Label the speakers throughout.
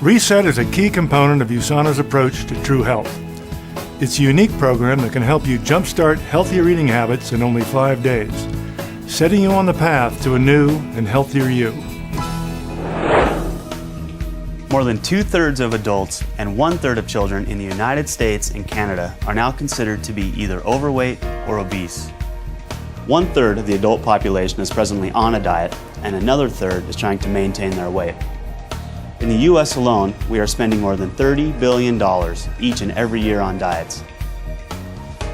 Speaker 1: Reset is a key component of Usana's approach to true health. It's a unique program that can help you jumpstart healthier eating habits in only 5 days, setting you on the path to a new and healthier you.
Speaker 2: More than 2/3 of adults and 1/3 of children in the United States and Canada are now considered to be either overweight or obese. 1/3 of the adult population is presently on a diet, and another third is trying to maintain their weight. In the US alone, we are spending more than $30 billion each and every year on diets.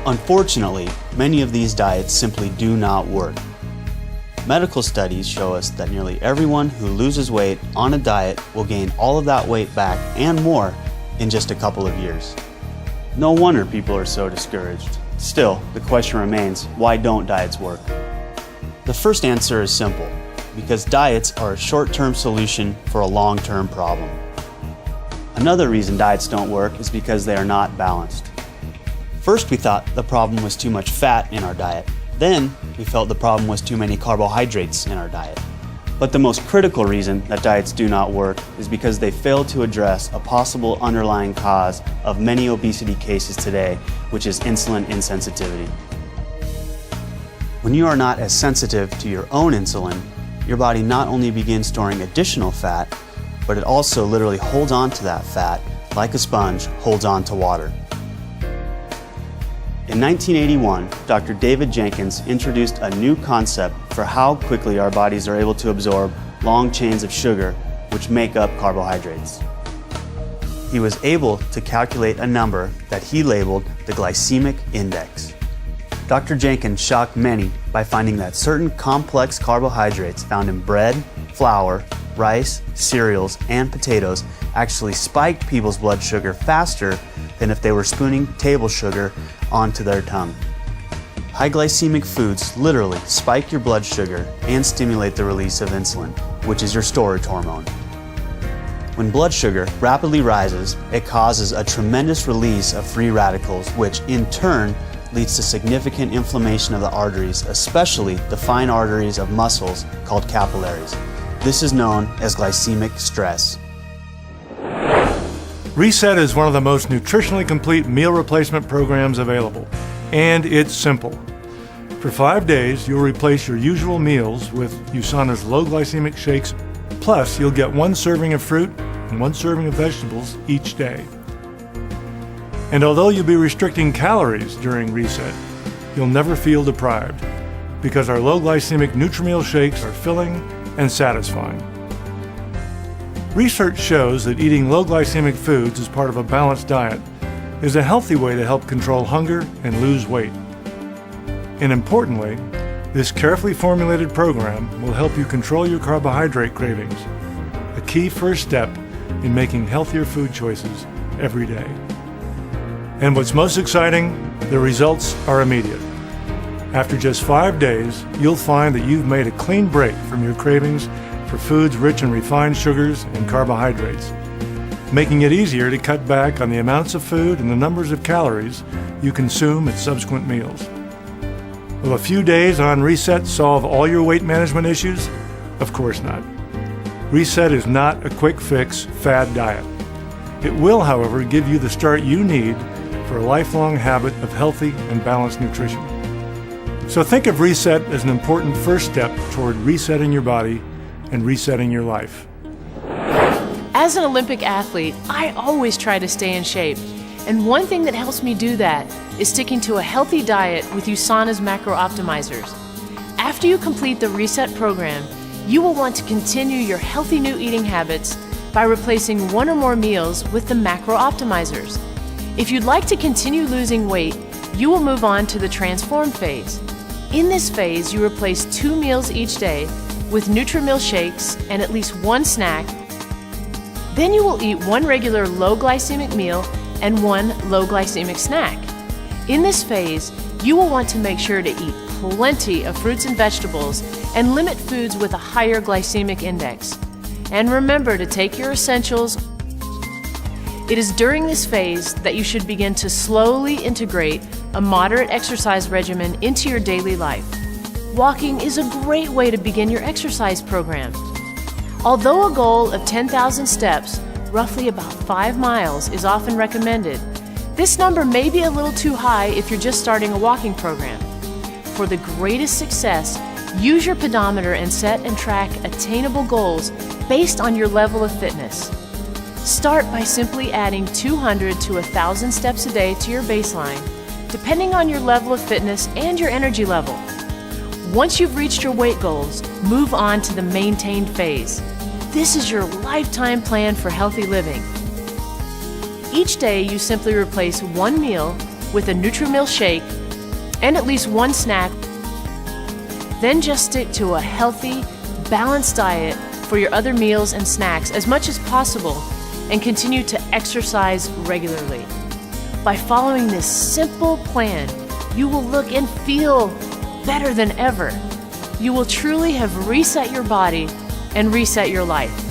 Speaker 2: Unfortunately, many of these diets simply do not work. Medical studies show us that nearly everyone who loses weight on a diet will gain all of that weight back and more in just a couple of years. No wonder people are so discouraged. Still, the question remains, why don't diets work? The first answer is simple. Because diets are a short-term solution for a long-term problem. Another reason diets don't work is because they are not balanced. First, we thought the problem was too much fat in our diet. Then, we felt the problem was too many carbohydrates in our diet. But the most critical reason that diets do not work is because they fail to address a possible underlying cause of many obesity cases today, which is insulin insensitivity. When you are not as sensitive to your own insulin, your body not only begins storing additional fat, but it also literally holds on to that fat like a sponge holds on to water. In 1981, Dr. David Jenkins introduced a new concept for how quickly our bodies are able to absorb long chains of sugar, which make up carbohydrates. He was able to calculate a number that he labeled the glycemic index. Dr. Jenkins shocked many by finding that certain complex carbohydrates found in bread, flour, rice, cereals, and potatoes actually spiked people's blood sugar faster than if they were spooning table sugar onto their tongue. High glycemic foods literally spike your blood sugar and stimulate the release of insulin, which is your storage hormone. When blood sugar rapidly rises, it causes a tremendous release of free radicals, which in turn leads to significant inflammation of the arteries, especially the fine arteries of muscles called capillaries. This is known as glycemic stress.
Speaker 1: Reset is one of the most nutritionally complete meal replacement programs available, and it's simple. For 5 days, you'll replace your usual meals with Usana's low glycemic shakes, plus you'll get 1 serving of fruit and 1 serving of vegetables each day. And although you'll be restricting calories during Reset, you'll never feel deprived because our low glycemic NutriMeal shakes are filling and satisfying. Research shows that eating low glycemic foods as part of a balanced diet is a healthy way to help control hunger and lose weight. And importantly, this carefully formulated program will help you control your carbohydrate cravings, a key first step in making healthier food choices every day. And what's most exciting, the results are immediate. After just 5 days, you'll find that you've made a clean break from your cravings for foods rich in refined sugars and carbohydrates, making it easier to cut back on the amounts of food and the numbers of calories you consume at subsequent meals. Will a few days on Reset solve all your weight management issues? Of course not. Reset is not a quick fix fad diet. It will, however, give you the start you need for a lifelong habit of healthy and balanced nutrition. So think of Reset as an important first step toward resetting your body and resetting your life.
Speaker 3: As an Olympic athlete, I always try to stay in shape. And one thing that helps me do that is sticking to a healthy diet with Usana's macro optimizers. After you complete the Reset program, you will want to continue your healthy new eating habits by replacing 1 or more meals with the macro optimizers. If you'd like to continue losing weight, you will move on to the transform phase. In this phase, you replace 2 meals each day with NutriMeal shakes and at least 1 snack. Then you will eat 1 regular low glycemic meal and 1 low glycemic snack. In this phase, you will want to make sure to eat plenty of fruits and vegetables and limit foods with a higher glycemic index. And remember to take your essentials. It is during this phase that you should begin to slowly integrate a moderate exercise regimen into your daily life. Walking is a great way to begin your exercise program. Although a goal of 10,000 steps roughly about 5 miles, is often recommended. This number may be a little too high if you're just starting a walking program. For the greatest success, use your pedometer and set and track attainable goals based on your level of fitness. Start by simply adding 200 to 1,000 steps a day to your baseline, depending on your level of fitness and your energy level. Once you've reached your weight goals, move on to the maintained phase. This is your lifetime plan for healthy living. Each day, you simply replace one meal with a NutriMeal shake and at least one snack. Then just stick to a healthy, balanced diet for your other meals and snacks as much as possible, and continue to exercise regularly. By following this simple plan, you will look and feel better than ever. You will truly have reset your body and reset your life.